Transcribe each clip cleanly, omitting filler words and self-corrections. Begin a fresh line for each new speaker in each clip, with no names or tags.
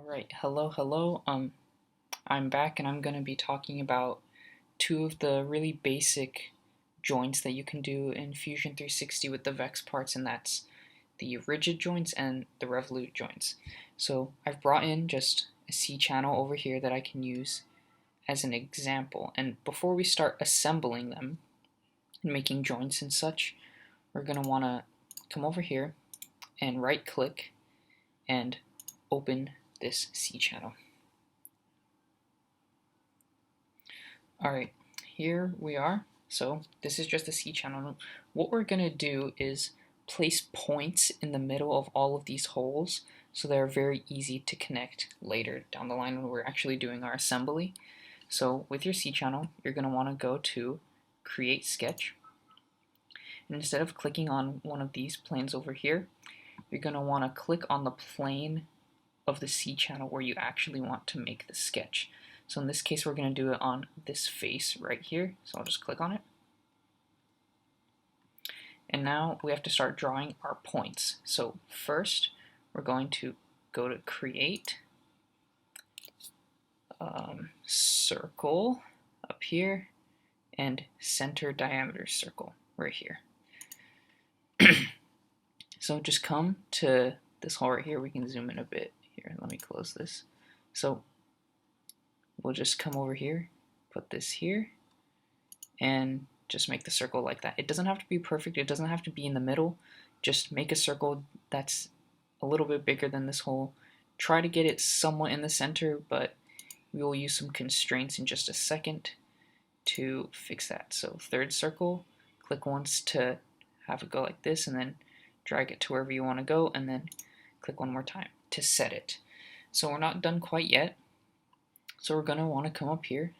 Alright, hello. I'm back and I'm going to be talking about two of the really basic joints that you can do in Fusion 360 with the VEX parts, and that's the rigid joints and the Revolute joints. So I've brought in just a C channel over here that I can use as an example, and before we start assembling them and making joints and such, we're going to want to come over here and right click and open this C channel. Alright, here we are. So this is just a C channel. What we're going to do is place points in the middle of all of these holes so they're very easy to connect later down the line when we're actually doing our assembly. So with your C channel, you're going to want to go to Create Sketch. And instead of clicking on one of these planes over here, you're going to want to click on the plane of the C channel where you actually want to make the sketch. So in this case, we're going to do it on this face right here. So I'll just click on it. And now we have to start drawing our points. So first, we're going to go to Create, Circle up here, and Center Diameter Circle right here. So just come to this hole right here. We can zoom in a bit here. Let me close this. So we'll just come over here, put this here, and just make the circle like that. It doesn't have to be perfect. It doesn't have to be in the middle. Just make a circle that's a little bit bigger than this hole. Try to get it somewhat in the center, but we will use some constraints in just a second to fix that. So third circle, click once to have it go like this, and then drag it to wherever you want to go, and then click one more time to set it. So we're not done quite yet. So we're going to want to come up here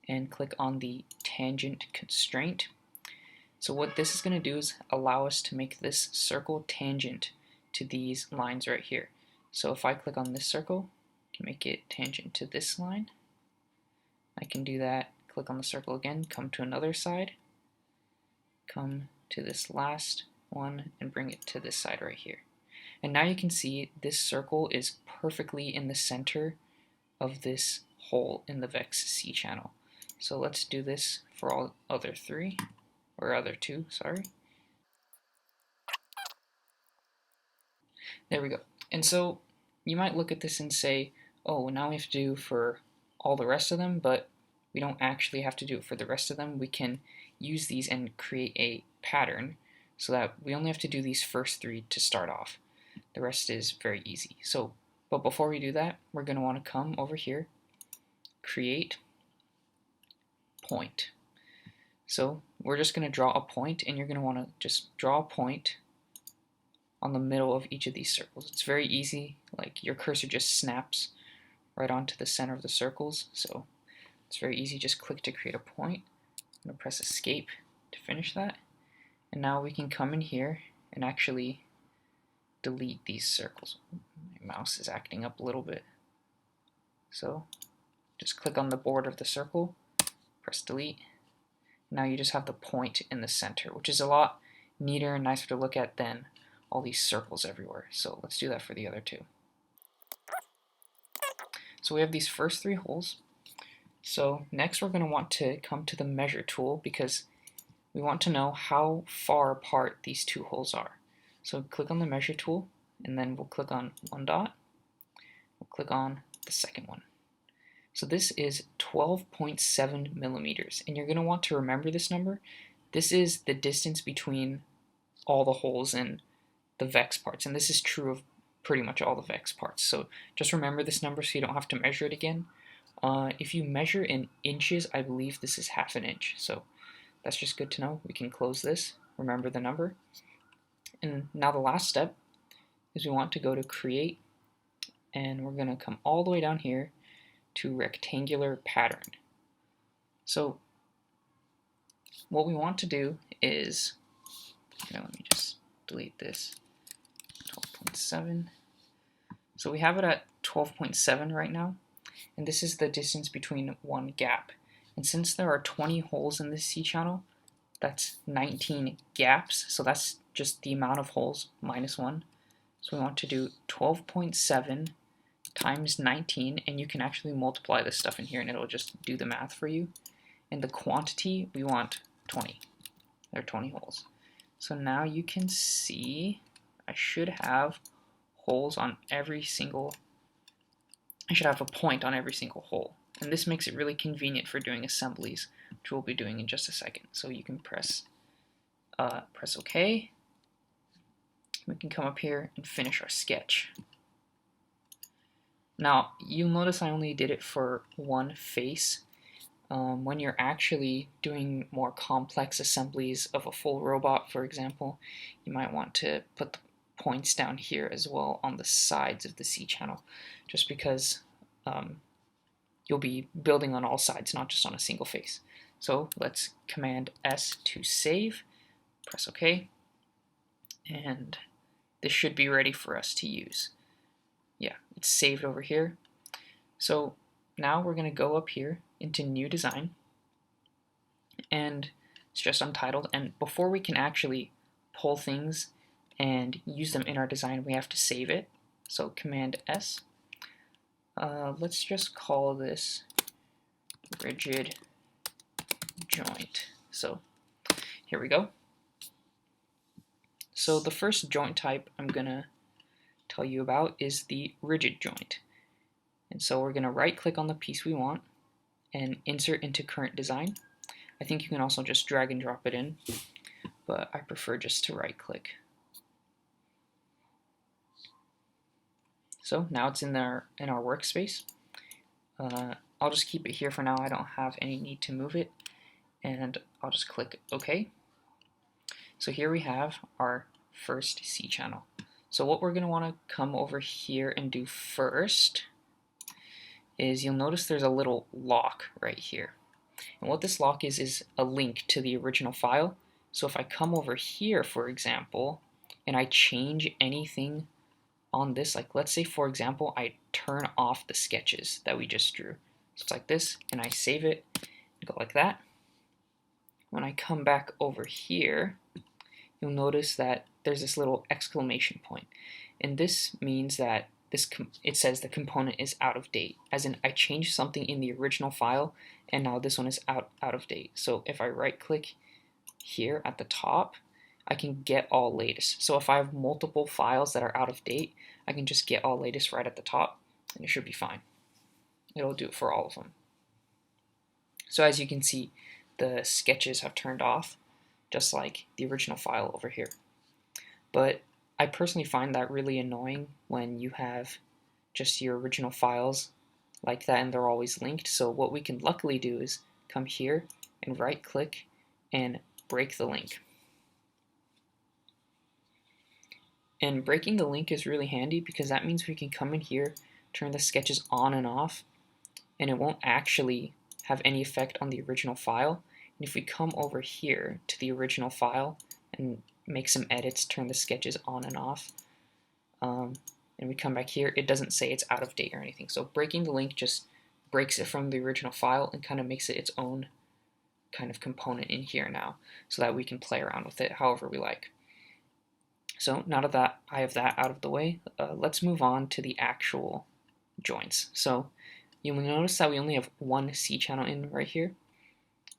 and click on the tangent constraint. So what this is going to do is allow us to make this circle tangent to these lines right here. So if I click on this circle, I can make it tangent to this line. I can do that, click on the circle again, come to another side, come to this last one, and bring it to this side right here. And now you can see this circle is perfectly in the center of this hole in the VEX C channel. So let's do this for all other two, sorry. There we go. And so you might look at this and say, oh, now we have to do for all the rest of them, but we don't actually have to do it for the rest of them. We can use these and create a pattern so that we only have to do these first three to start off. The rest is very easy. So, but before we do that, we're going to want to come over here, create point. So we're just going to draw a point, and you're going to want to just draw a point on the middle of each of these circles. It's very easy, like your cursor just snaps right onto the center of the circles, so it's very easy. Just click to create a point. I'm going to press escape to finish that, and now we can come in here and actually delete these circles. My mouse is acting up a little bit. So just click on the border of the circle, press delete. Now you just have the point in the center, which is a lot neater and nicer to look at than all these circles everywhere. So let's do that for the other two. So we have these first three holes. So next we're going to want to come to the measure tool because we want to know how far apart these two holes are. So click on the measure tool, and then we'll click on one dot. We'll click on the second one. So this is 12.7 millimeters, and you're going to want to remember this number. This is the distance between all the holes in the VEX parts, and this is true of pretty much all the VEX parts. So just remember this number so you don't have to measure it again. If you measure in inches, I believe this is half an inch. So that's just good to know. We can close this, remember the number. And now the last step is we want to go to create, and we're going to come all the way down here to rectangular pattern. So what we want to do is, let me just delete this, 12.7. So we have it at 12.7 right now, and this is the distance between one gap. And since there are 20 holes in this C channel, that's 19 gaps, so that's just the amount of holes minus 1. So we want to do 12.7 times 19, and you can actually multiply this stuff in here and it'll just do the math for you. And the quantity, we want 20. There are 20 holes. So now you can see I should have holes on every single, I should have a point on every single hole. And this makes it really convenient for doing assemblies, which we'll be doing in just a second. So you can press OK. We can come up here and finish our sketch. Now, you'll notice I only did it for one face. When you're actually doing more complex assemblies of a full robot, for example, you might want to put the points down here as well on the sides of the C channel, just because you'll be building on all sides, not just on a single face. So let's Command S to save, press OK, and this should be ready for us to use. Yeah, it's saved over here. So now we're going to go up here into New Design, and it's just untitled. And before we can actually pull things and use them in our design, we have to save it. So Command S. Let's just call this rigid joint. So here we go. So the first joint type I'm going to tell you about is the rigid joint. And so we're going to right click on the piece we want and insert into current design. I think you can also just drag and drop it in, but I prefer just to right click. So now it's in our workspace. I'll just keep it here for now. I don't have any need to move it, and I'll just click OK. So here we have our first C channel. So what we're going to want to come over here and do first is you'll notice there's a little lock right here. And what this lock is a link to the original file. So if I come over here, for example, and I change anything on this, like let's say, for example, I turn off the sketches that we just drew. So it's like this, and I save it, and go like that. When I come back over here, you'll notice that there's this little exclamation point. And this means that it says the component is out of date, as in I changed something in the original file and now this one is out of date. So if I right click here at the top, I can get all latest. So if I have multiple files that are out of date, I can just get all latest right at the top and it should be fine. It'll do it for all of them. So as you can see, the sketches have turned off, just like the original file over here. But I personally find that really annoying when you have just your original files like that and they're always linked. So what we can luckily do is come here and right click and break the link. And breaking the link is really handy because that means we can come in here, turn the sketches on and off, and it won't actually have any effect on the original file. And if we come over here to the original file and make some edits, turn the sketches on and off, and we come back here, it doesn't say it's out of date or anything. So breaking the link just breaks it from the original file and kind of makes it its own kind of component in here now, so that we can play around with it however we like. So now that I have that out of the way, let's move on to the actual joints. So you will notice that we only have one C channel in right here.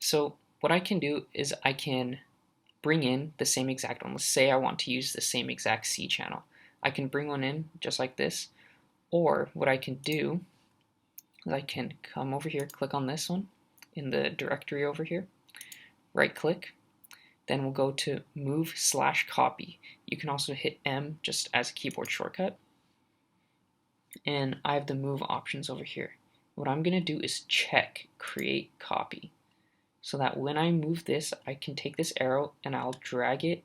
So what I can do is I can bring in the same exact one. Let's say I want to use the same exact C channel. I can bring one in just like this, or what I can do is I can come over here, click on this one in the directory over here, right click, then we'll go to move/copy. You can also hit M just as a keyboard shortcut, and I have the move options over here. What I'm going to do is check create copy, so that when I move this, I can take this arrow and I'll drag it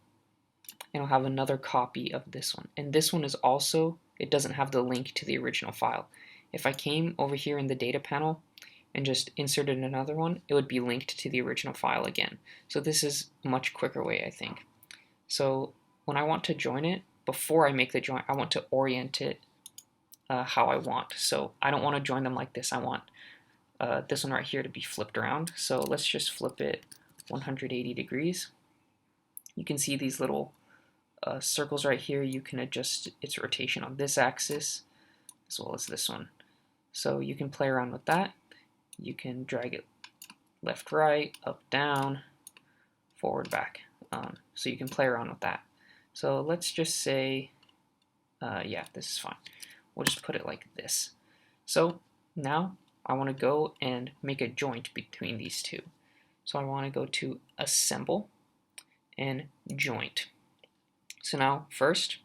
and I'll have another copy of this one. And this one is also, it doesn't have the link to the original file. If I came over here in the data panel and just inserted another one, it would be linked to the original file again. So this is a much quicker way, I think. So when I want to join it, before I make the join, I want to orient it how I want. So I don't want to join them like this. I want this one right here to be flipped around. So let's just flip it 180 degrees. You can see these little circles right here. You can adjust its rotation on this axis. as well as this one. So you can play around with that. You can drag it left, right, up, down, forward, back. So you can play around with that. So let's just say, yeah, this is fine. We'll just put it like this. So now I want to go and make a joint between these two. So I want to go to Assemble and Joint. So now first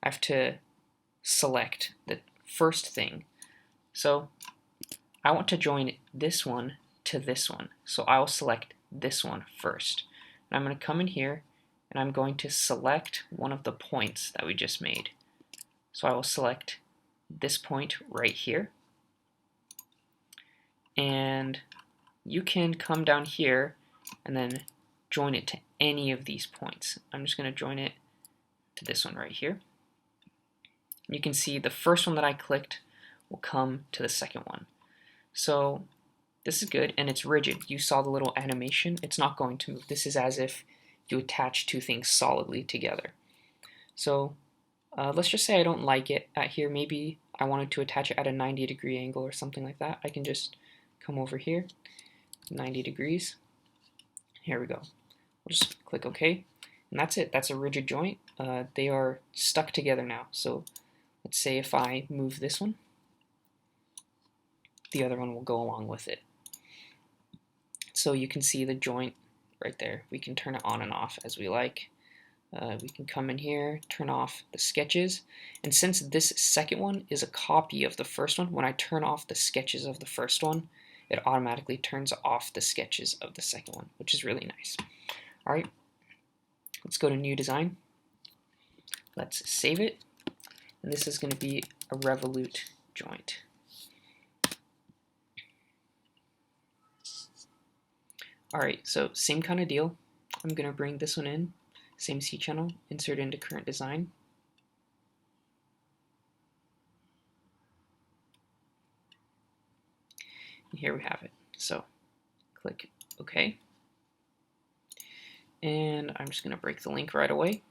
I have to select the first thing. So I want to join this one to this one. So I will select this one first. And I'm going to come in here and I'm going to select one of the points that we just made. So I will select this point right here. And you can come down here and then join it to any of these points. I'm just going to join it to this one right here. You can see the first one that I clicked will come to the second one. So this is good, and it's rigid. You saw the little animation. It's not going to move. This is as if you attach two things solidly together. So let's just say I don't like it at here. Maybe I wanted to attach it at a 90-degree angle or something like that. I can just come over here, 90 degrees. Here we go. We'll just click OK. And that's it. That's a rigid joint. They are stuck together now. So let's say if I move this one, the other one will go along with it. So you can see the joint right there. We can turn it on and off as we like. We can come in here, turn off the sketches. And since this second one is a copy of the first one, when I turn off the sketches of the first one, it automatically turns off the sketches of the second one, which is really nice. All right, let's go to New Design. Let's save it. And this is going to be a Revolute joint. All right, so same kind of deal. I'm going to bring this one in, same C channel, insert into current design. And here we have it. So click OK. And I'm just going to break the link right away.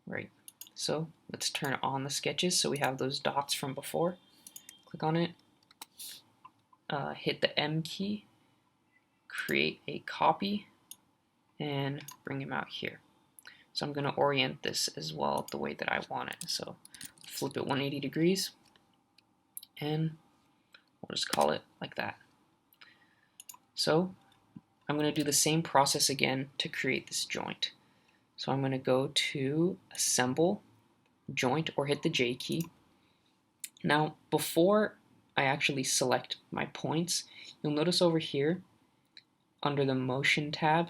Right, so let's turn on the sketches so we have those dots from before. Click on it, hit the M key, create a copy, and bring him out here. So I'm going to orient this as well the way that I want it. So flip it 180 degrees, and we'll just call it like that. So I'm going to do the same process again to create this joint. So I'm going to go to Assemble, Joint, or hit the J key. Now, before I actually select my points, you'll notice over here, under the Motion tab,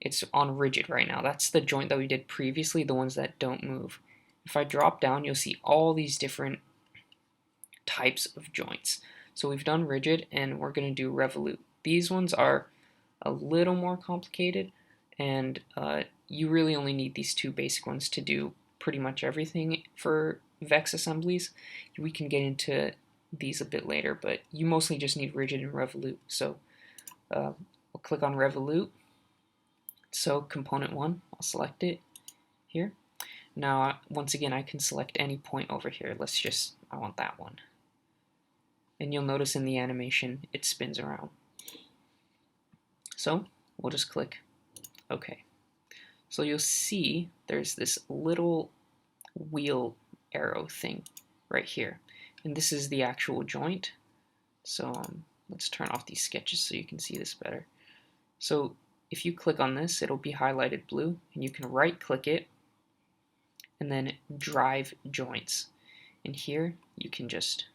it's on Rigid right now. That's the joint that we did previously, the ones that don't move. If I drop down, you'll see all these different types of joints. So we've done Rigid, and we're going to do Revolute. These ones are a little more complicated, and you really only need these two basic ones to do pretty much everything for VEX assemblies. We can get into these a bit later, but you mostly just need Rigid and Revolute. So we'll click on Revolute. So component 1, I'll select it here. Now once again I can select any point over here. I want that one. And you'll notice in the animation it spins around. So we'll just click OK. So you'll see there's this little wheel arrow thing right here. And this is the actual joint. So let's turn off these sketches so you can see this better. So if you click on this, it'll be highlighted blue, and you can right click it and then drive joints. And here you can just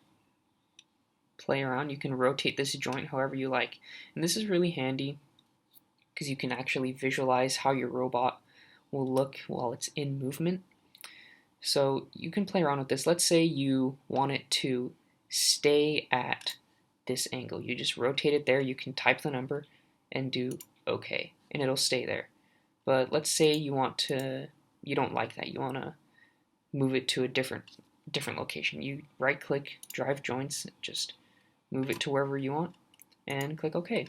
play around. You can rotate this joint however you like. And this is really handy because you can actually visualize how your robot will look while it's in movement. So you can play around with this. Let's say you want it to stay at this angle. You just rotate it there. You can type the number and do OK, and it'll stay there. But let's say you don't like that. You want to move it to a different location. You right click, drive joints, just move it to wherever you want, and click OK.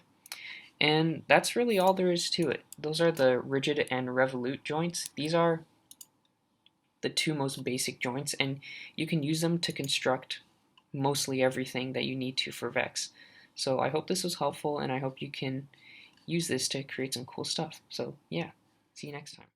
And that's really all there is to it. Those are the Rigid and Revolute joints. These are the two most basic joints, and you can use them to construct mostly everything that you need to for VEX. So I hope this was helpful, and I hope you can use this to create some cool stuff. So yeah, see you next time.